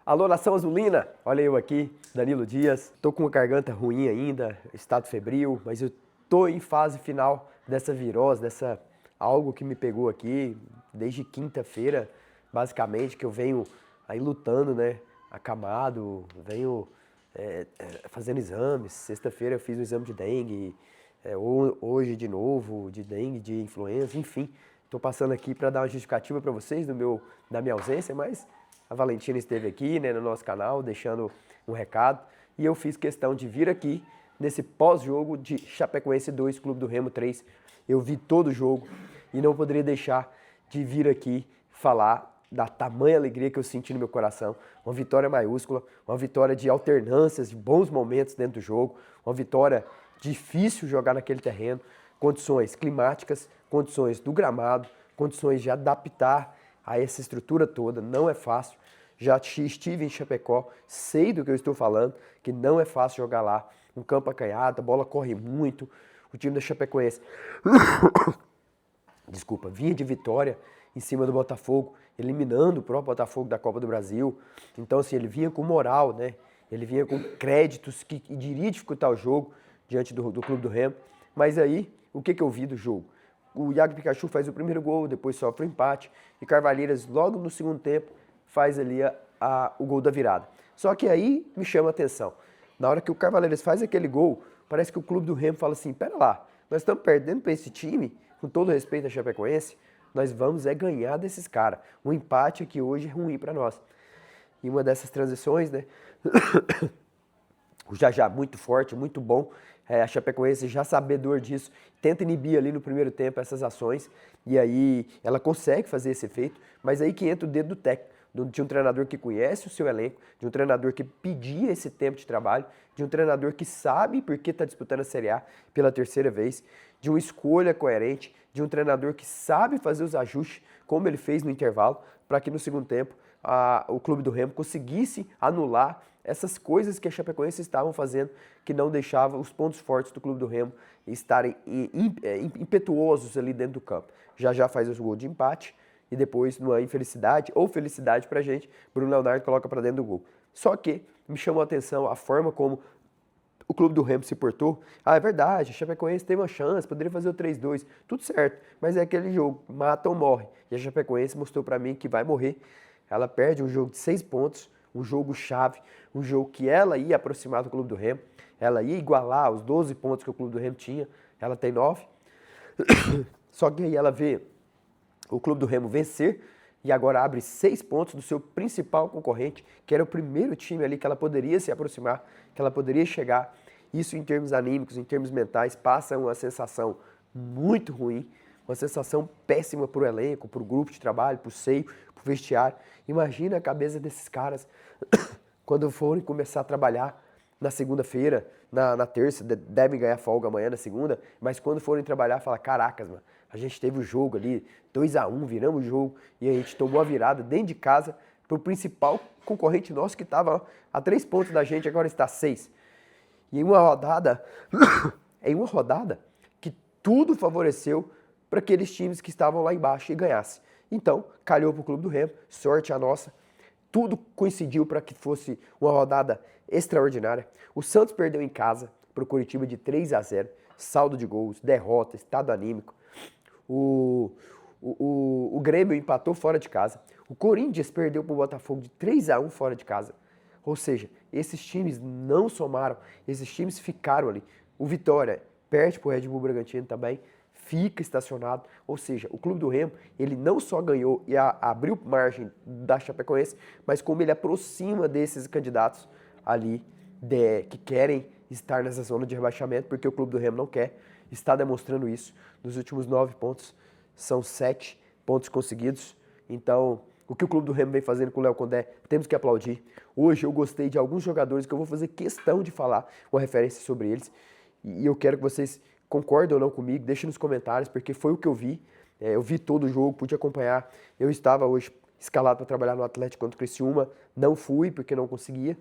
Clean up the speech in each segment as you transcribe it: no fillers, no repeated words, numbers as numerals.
Alô, Nação Azulina! Olha eu aqui, Danilo Dias. Tô com uma garganta ruim ainda, estado febril, mas eu tô em fase final dessa virose, dessa algo que me pegou aqui desde quinta-feira, basicamente, que eu venho aí lutando, né? Acamado, venho fazendo exames. Sexta-feira eu fiz um exame de dengue, hoje de novo, de dengue, de influenza, enfim. Tô passando aqui para dar uma justificativa para vocês da minha ausência, mas a Valentina esteve aqui, né, no nosso canal, deixando um recado. E eu fiz questão de vir aqui nesse pós-jogo de Chapecoense 2, Clube do Remo 3. Eu vi todo o jogo e não poderia deixar de vir aqui falar da tamanha alegria que eu senti no meu coração. Uma vitória maiúscula, uma vitória de alternâncias, de bons momentos dentro do jogo, uma vitória difícil jogar naquele terreno, condições climáticas, condições do gramado, condições de adaptar a essa estrutura toda, não é fácil. Já estive em Chapecó, sei do que eu estou falando, que não é fácil jogar lá. Um campo acanhado, a bola corre muito. O time da Chapecoense, desculpa, vinha de vitória em cima do Botafogo, eliminando o próprio Botafogo da Copa do Brasil. Então, assim, ele vinha com moral, né? Ele vinha com créditos que iria dificultar o jogo diante do Clube do Remo. Mas aí, o que eu vi do jogo? O Iago Pikachu faz o primeiro gol, depois sofre o empate. E Carvalheiras, logo no segundo tempo, faz ali o gol da virada. Só que aí me chama a atenção. Na hora que o Carvalheiras faz aquele gol, parece que o Clube do Remo fala assim, pera lá, nós estamos perdendo para esse time, com todo respeito à Chapecoense, nós vamos ganhar desses caras. O empate aqui hoje é ruim para nós. E uma dessas transições, né? O Jajá muito forte, muito bom. A Chapecoense já sabedor disso, tenta inibir ali no primeiro tempo essas ações. E aí ela consegue fazer esse efeito, mas aí que entra o dedo do técnico. De um treinador que conhece o seu elenco, de um treinador que pedia esse tempo de trabalho, de um treinador que sabe por que está disputando a Série A pela terceira vez, de uma escolha coerente, de um treinador que sabe fazer os ajustes, como ele fez no intervalo, para que no segundo tempo o Clube do Remo conseguisse anular essas coisas que a Chapecoense estavam fazendo, que não deixavam os pontos fortes do Clube do Remo estarem impetuosos ali dentro do campo. Já faz o gol de empate, e depois, numa infelicidade ou felicidade pra gente, Bruno Leonardo coloca pra dentro do gol. Só que me chamou a atenção a forma como o Clube do Remo se portou. Ah, é verdade, a Chapecoense teve uma chance, poderia fazer o 3-2, tudo certo, mas é aquele jogo, mata ou morre. E a Chapecoense mostrou pra mim que vai morrer. Ela perde um jogo de 6 pontos, um jogo chave, um jogo que ela ia aproximar do Clube do Remo, ela ia igualar os 12 pontos que o Clube do Remo tinha, ela tem 9. Só que aí ela vê o Clube do Remo vencer e agora abre 6 pontos do seu principal concorrente, que era o primeiro time ali que ela poderia se aproximar, que ela poderia chegar. Isso em termos anímicos, em termos mentais, passa uma sensação muito ruim, uma sensação péssima para o elenco, para o grupo de trabalho, para o seio, para o vestiário. Imagina a cabeça desses caras quando forem começar a trabalhar na segunda-feira, na terça, devem ganhar folga amanhã na segunda, mas quando forem trabalhar, fala, caracas, mano, a gente teve o jogo ali, 2-1, viramos o jogo, e a gente tomou a virada dentro de casa pro principal concorrente nosso que estava a 3 pontos da gente, agora está a 6. E em uma rodada, que tudo favoreceu para aqueles times que estavam lá embaixo e ganhasse. Então, calhou pro Clube do Remo, sorte a nossa. Tudo coincidiu para que fosse uma rodada extraordinária. O Santos perdeu em casa para o Coritiba de 3-0, saldo de gols, derrota, estado anímico. O Grêmio empatou fora de casa. O Corinthians perdeu para o Botafogo de 3-1 fora de casa. Ou seja, esses times não somaram, esses times ficaram ali. O Vitória perde para o Red Bull Bragantino também, fica estacionado. Ou seja, o Clube do Remo, ele não só ganhou e abriu margem da Chapecoense, mas como ele aproxima desses candidatos ali que querem estar nessa zona de rebaixamento, porque o Clube do Remo não quer, está demonstrando isso. Nos últimos 9 pontos, são 7 pontos conseguidos. Então, o que o Clube do Remo vem fazendo com o Léo Condé, temos que aplaudir. Hoje eu gostei de alguns jogadores que eu vou fazer questão de falar uma referência sobre eles. E eu quero que vocês concordem ou não comigo, deixem nos comentários, porque foi o que eu vi. Eu vi todo o jogo, pude acompanhar. Eu estava hoje escalado para trabalhar no Atlético contra o Criciúma, não fui porque não conseguia.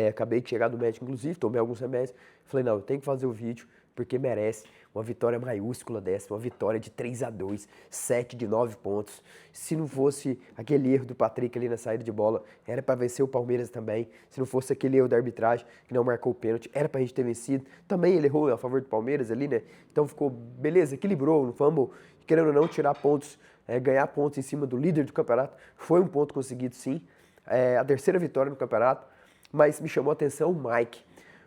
Acabei de chegar do médico, inclusive, tomei alguns remédios. Falei, não, eu tenho que fazer o vídeo, porque merece uma vitória maiúscula dessa, uma vitória de 3-2, 7 de 9 pontos. Se não fosse aquele erro do Patrick ali na saída de bola, era para vencer o Palmeiras também. Se não fosse aquele erro da arbitragem, que não marcou o pênalti, era pra gente ter vencido. Também ele errou a favor do Palmeiras ali, né? Então ficou, beleza, equilibrou, não vamos, querendo ou não, tirar pontos, ganhar pontos em cima do líder do campeonato. Foi um ponto conseguido, sim. A terceira vitória no campeonato, mas me chamou a atenção o Mike.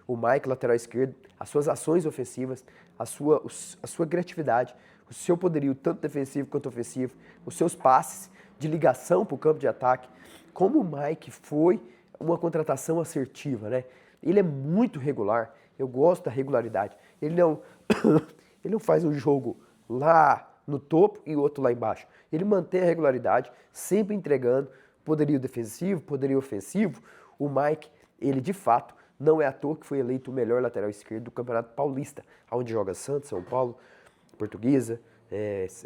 O Mike, lateral esquerdo, as suas ações ofensivas, a sua criatividade, o seu poderio, tanto defensivo quanto ofensivo, os seus passes de ligação para o campo de ataque. Como o Mike foi uma contratação assertiva, né? Ele é muito regular, eu gosto da regularidade. Ele não faz um jogo lá no topo e outro lá embaixo. Ele mantém a regularidade, sempre entregando poderio defensivo, poderio ofensivo. O Mike, ele de fato, não é à toa que foi eleito o melhor lateral esquerdo do Campeonato Paulista, onde joga Santos, São Paulo, Portuguesa,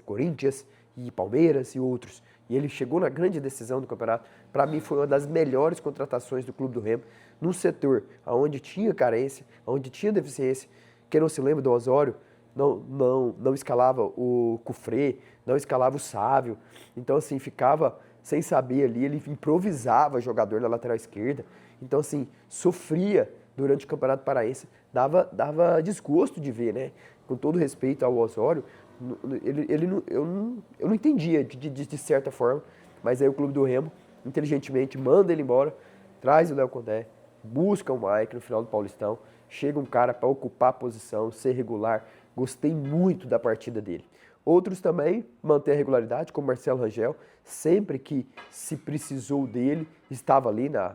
Corinthians e Palmeiras e outros. E ele chegou na grande decisão do campeonato. Para mim foi uma das melhores contratações do Clube do Remo, num setor onde tinha carência, onde tinha deficiência. Quem não se lembra do Osório, não escalava o Cufré, não escalava o Sávio. Então, assim, ficava sem saber ali, ele improvisava jogador na lateral esquerda. Então, assim, sofria durante o Campeonato Paraense, dava desgosto de ver, né? Com todo respeito ao Osório, eu não entendia de certa forma, mas aí o Clube do Remo, inteligentemente, manda ele embora, traz o Léo Condé, busca o Mike no final do Paulistão, chega um cara para ocupar a posição, ser regular. Gostei muito da partida dele. Outros também mantêm a regularidade, como Marcelo Rangel, sempre que se precisou dele, estava ali na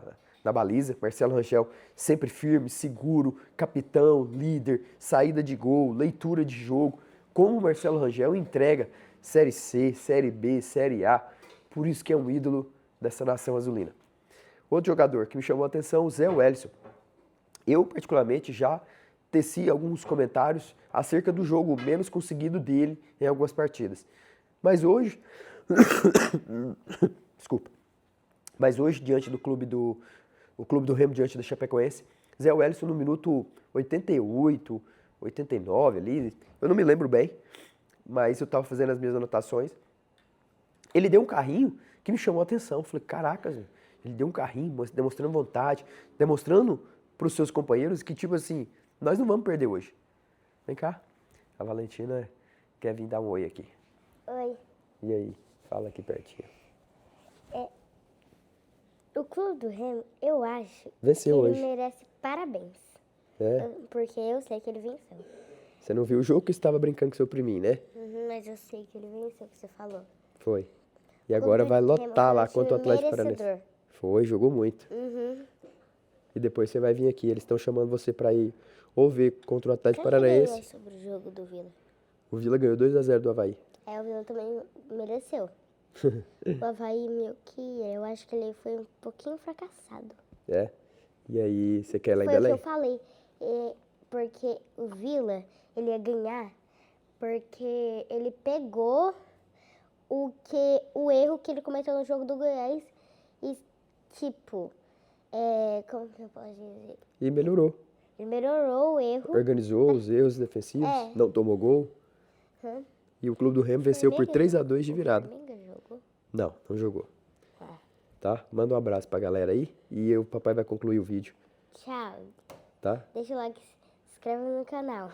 baliza. Marcelo Rangel sempre firme, seguro, capitão, líder, saída de gol, leitura de jogo. Como o Marcelo Rangel entrega Série C, Série B, Série A, por isso que é um ídolo dessa nação azulina. Outro jogador que me chamou a atenção, o Zé Wellison. Eu, particularmente, já teci alguns comentários acerca do jogo menos conseguido dele em algumas partidas. Mas hoje, desculpa, mas hoje, diante do Clube do Remo, diante da Chapecoense, Zé Wellison no minuto 88, 89 ali, eu não me lembro bem, mas eu estava fazendo as minhas anotações. Ele deu um carrinho que me chamou a atenção. Eu falei, caracas, ele deu um carrinho, demonstrando vontade, demonstrando para os seus companheiros que, tipo assim, nós não vamos perder hoje. Vem cá, a Valentina quer vir dar um oi aqui. Oi. E aí, fala aqui pertinho. O Clube do Remo, eu acho Venceu que hoje. ele merece parabéns. É? Porque eu sei que ele venceu. Você não viu o jogo que estava brincando com seu priminho, né? Mas eu sei que ele venceu, que você falou. Foi. E agora vai lotar lá contra o Atlético Paranaense. Merecedor. Foi, jogou muito. E depois você vai vir aqui. Eles estão chamando você para ir ou ver contra o Atlético Quem ganhou Paranaense. sobre o jogo do Vila? O Vila ganhou 2-0 do Avaí. O Vila também mereceu. O Avaí, eu acho que ele foi um pouquinho fracassado. É? E aí, você quer ir lá em Foi o que Belém? eu falei. Porque o Vila, ele ia ganhar porque ele pegou o erro que ele cometeu no jogo do Goiás e, tipo, como que eu posso dizer? E melhorou. Ele melhorou o erro. Organizou os erros defensivos, não tomou gol. Hã? E o Clube do Remo venceu por 3-2 de virada. O Flamengo jogou? Não jogou. Ah. Tá? Manda um abraço pra galera aí e o papai vai concluir o vídeo. Tchau. Tá? Deixa o like, se inscreve no canal.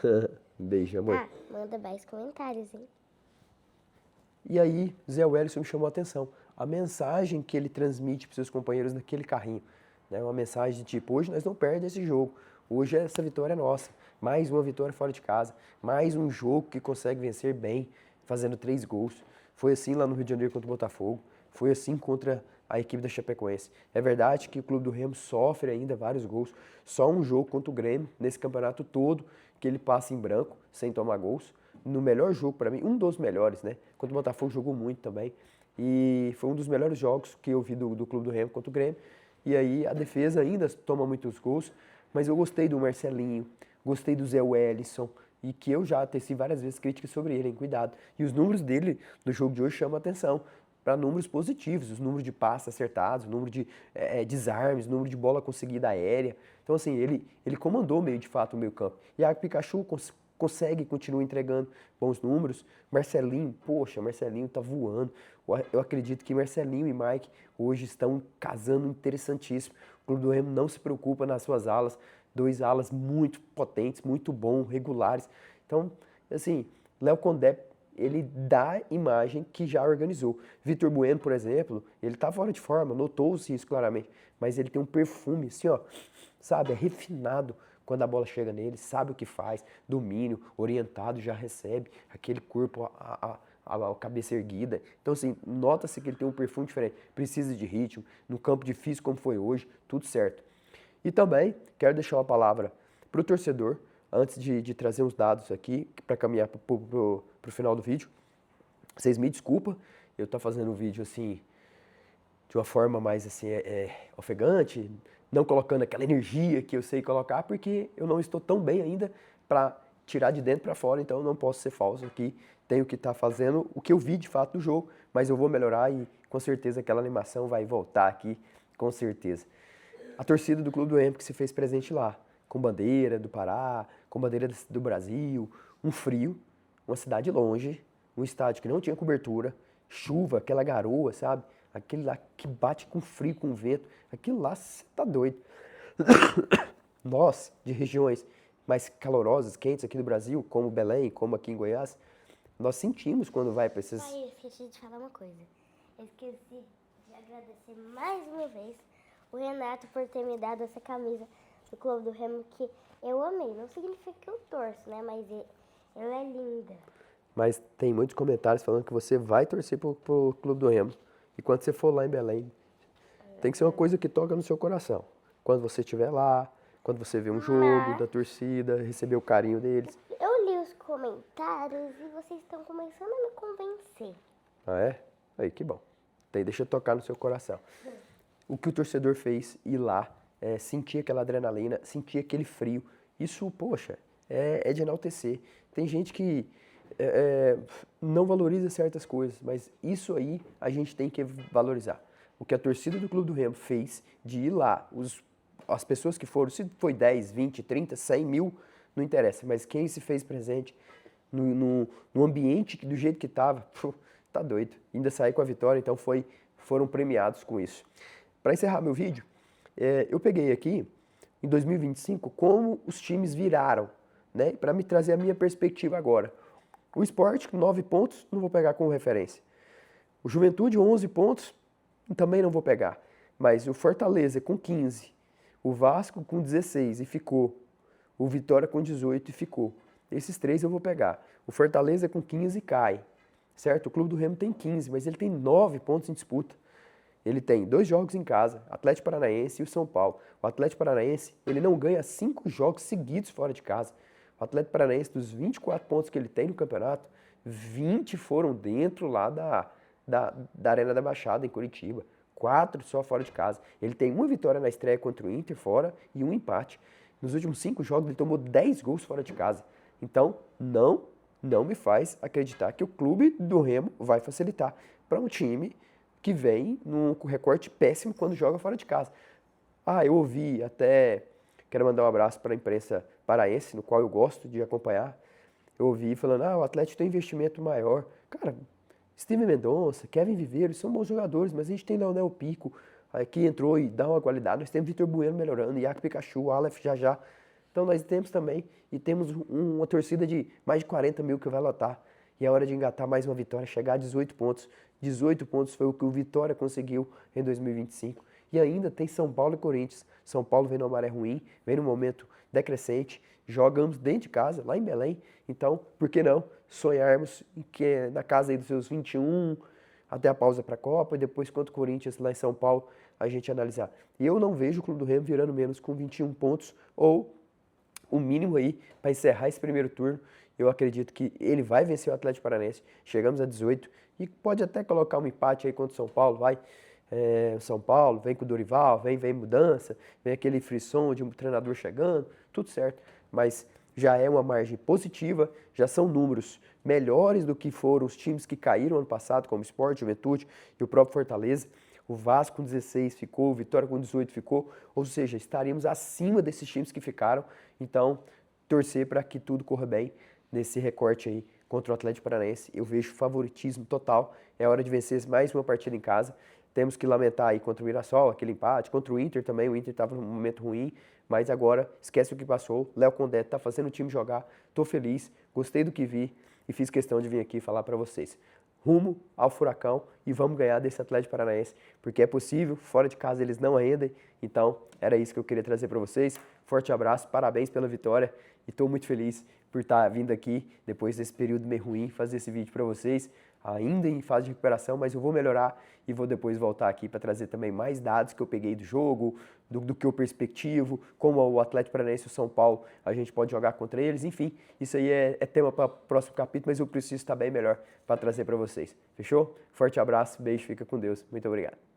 Beijo, amor. Manda mais comentários, hein? E aí, Zé Wellison me chamou a atenção. A mensagem que ele transmite para seus companheiros naquele carrinho. Né? Uma mensagem de tipo, hoje nós não perdemos esse jogo. Hoje essa vitória é nossa. Mais uma vitória fora de casa. Mais um jogo que consegue vencer bem, fazendo 3 gols. Foi assim lá no Rio de Janeiro contra o Botafogo. Foi assim contra a equipe da Chapecoense. É verdade que o Clube do Remo sofre ainda vários gols. Só um jogo contra o Grêmio, nesse campeonato todo, que ele passa em branco, sem tomar gols. No melhor jogo para mim, um dos melhores, né? Contra o Botafogo jogou muito também. E foi um dos melhores jogos que eu vi do Clube do Remo contra o Grêmio. E aí a defesa ainda toma muitos gols, mas eu gostei do Marcelinho, gostei do Zé Wellison, e que eu já teci várias vezes críticas sobre ele, hein? Cuidado. E os números dele no jogo de hoje chamam a atenção para números positivos, os números de passes acertados, o número de desarmes, o número de bola conseguida aérea. Então, assim, ele comandou meio de fato o meio campo. E a Pikachu consegue, continua entregando bons números. Marcelinho, poxa, Marcelinho tá voando. Eu acredito que Marcelinho e Mike hoje estão casando interessantíssimo. O Clube do Remo não se preocupa nas suas alas, 2 alas muito potentes, muito bons, regulares. Então, assim, Léo Condé, ele dá a imagem que já organizou. Vitor Bueno, por exemplo, ele tá fora de forma, notou-se isso claramente, mas ele tem um perfume, assim, ó, sabe, é refinado quando a bola chega nele, sabe o que faz, domínio, orientado, já recebe, aquele corpo, a cabeça erguida. Então, assim, nota-se que ele tem um perfume diferente, precisa de ritmo, no campo difícil como foi hoje, tudo certo. E também quero deixar uma palavra para o torcedor, antes de trazer uns dados aqui, para caminhar para o final do vídeo. Vocês me desculpem, eu estou fazendo um vídeo assim, de uma forma mais assim, ofegante, não colocando aquela energia que eu sei colocar, porque eu não estou tão bem ainda para tirar de dentro para fora, então eu não posso ser falso aqui. Tenho que estar fazendo o que eu vi de fato do jogo, mas eu vou melhorar e com certeza aquela animação vai voltar aqui, com certeza. A torcida do Clube do Remo que se fez presente lá, com bandeira do Pará, com bandeira do Brasil, um frio, uma cidade longe, um estádio que não tinha cobertura, chuva, aquela garoa, sabe? Aquele lá que bate com frio, com vento, aquilo lá você tá doido. Nós, de regiões mais calorosas, quentes aqui do Brasil, como Belém, como aqui em Goiás, nós sentimos quando vai para esses... Pai, eu esqueci de falar uma coisa. Eu esqueci de agradecer mais uma vez o Renato por ter me dado essa camisa do Clube do Remo, que eu amei. Não significa que eu torço, né? Mas ela é linda. Mas tem muitos comentários falando que você vai torcer pro Clube do Remo. E quando você for lá em Belém, tem que ser uma coisa que toca no seu coração. Quando você estiver lá, quando você vê um jogo da torcida, receber o carinho deles. Eu li os comentários e vocês estão começando a me convencer. Ah, é? Aí, que bom. Deixa tocar no seu coração. O que o torcedor fez ir lá, sentir aquela adrenalina, sentir aquele frio, isso, poxa, é de enaltecer. Tem gente que não valoriza certas coisas, mas isso aí a gente tem que valorizar. O que a torcida do Clube do Remo fez de ir lá, as pessoas que foram, se foi 10, 20, 30, 100 mil, não interessa, mas quem se fez presente no ambiente do jeito que estava, tá doido. Ainda saí com a vitória, então foram premiados com isso. Para encerrar meu vídeo, eu peguei aqui, em 2025, como os times viraram, né? Para me trazer a minha perspectiva agora. O Sport, 9 pontos, não vou pegar como referência. O Juventude, 11 pontos, também não vou pegar. Mas o Fortaleza com 15, o Vasco com 16 e ficou. O Vitória com 18 e ficou. Esses 3 eu vou pegar. O Fortaleza com 15 cai, certo? O Clube do Remo tem 15, mas ele tem 9 pontos em disputa. Ele tem 2 jogos em casa, Atlético Paranaense e o São Paulo. O Atlético Paranaense, ele não ganha 5 jogos seguidos fora de casa. O Atlético Paranaense, dos 24 pontos que ele tem no campeonato, 20 foram dentro lá da Arena da Baixada, em Curitiba. 4 só fora de casa. Ele tem 1 vitória na estreia contra o Inter fora e 1 empate. Nos últimos 5 jogos ele tomou 10 gols fora de casa. Então, não me faz acreditar que o Clube do Remo vai facilitar para um time que vem num recorte péssimo quando joga fora de casa. Eu ouvi até, quero mandar um abraço para a imprensa paraense, no qual eu gosto de acompanhar. Eu ouvi falando, o Atlético tem investimento maior. Cara, Steven Mendonça, Kevin Viveiros, são bons jogadores, mas a gente tem Leonel Pico, que entrou e dá uma qualidade. Nós temos Vitor Bueno melhorando, Iaco Pikachu, Aleph já. Então nós temos também, e temos uma torcida de mais de 40 mil que vai lotar. E é hora de engatar mais uma vitória, chegar a 18 pontos. 18 pontos foi o que o Vitória conseguiu em 2025. E ainda tem São Paulo e Corinthians. São Paulo vem numa maré ruim, vem num momento decrescente. Jogamos dentro de casa, lá em Belém. Então, por que não sonharmos que na casa aí dos seus 21, até a pausa para a Copa, e depois contra o Corinthians lá em São Paulo, a gente analisar. E eu não vejo o Clube do Remo virando menos com 21 pontos, ou o mínimo aí para encerrar esse primeiro turno. Eu acredito que ele vai vencer o Atlético Paranaense. Chegamos a 18 e pode até colocar um empate aí contra o São Paulo, vai. São Paulo, vem com o Dorival, vem mudança, vem aquele frisson de um treinador chegando, tudo certo. Mas já é uma margem positiva, já são números melhores do que foram os times que caíram ano passado, como o Sport, Juventude e o próprio Fortaleza. O Vasco com 16 ficou, o Vitória com 18 ficou, ou seja, estaríamos acima desses times que ficaram. Então, torcer para que tudo corra bem. nesse recorte aí contra o Atlético Paranaense. Eu vejo favoritismo total. É hora de vencer mais uma partida em casa. Temos que lamentar aí contra o Mirassol, aquele empate, contra o Inter também. O Inter estava num momento ruim, mas agora esquece o que passou. Léo Condé está fazendo o time jogar. Estou feliz, gostei do que vi e fiz questão de vir aqui falar para vocês. Rumo ao Furacão e vamos ganhar desse Atlético Paranaense, porque é possível, fora de casa eles não rendem. Então, era isso que eu queria trazer para vocês. Forte abraço, parabéns pela vitória e estou muito feliz por estar vindo aqui, depois desse período meio ruim, fazer esse vídeo para vocês, ainda em fase de recuperação, mas eu vou melhorar e vou depois voltar aqui para trazer também mais dados que eu peguei do jogo, do que eu perspectivo, como o Atlético Paranaense e o São Paulo, a gente pode jogar contra eles, enfim, isso aí é tema para o próximo capítulo, mas eu preciso estar bem melhor para trazer para vocês, fechou? Forte abraço, beijo, fica com Deus, muito obrigado.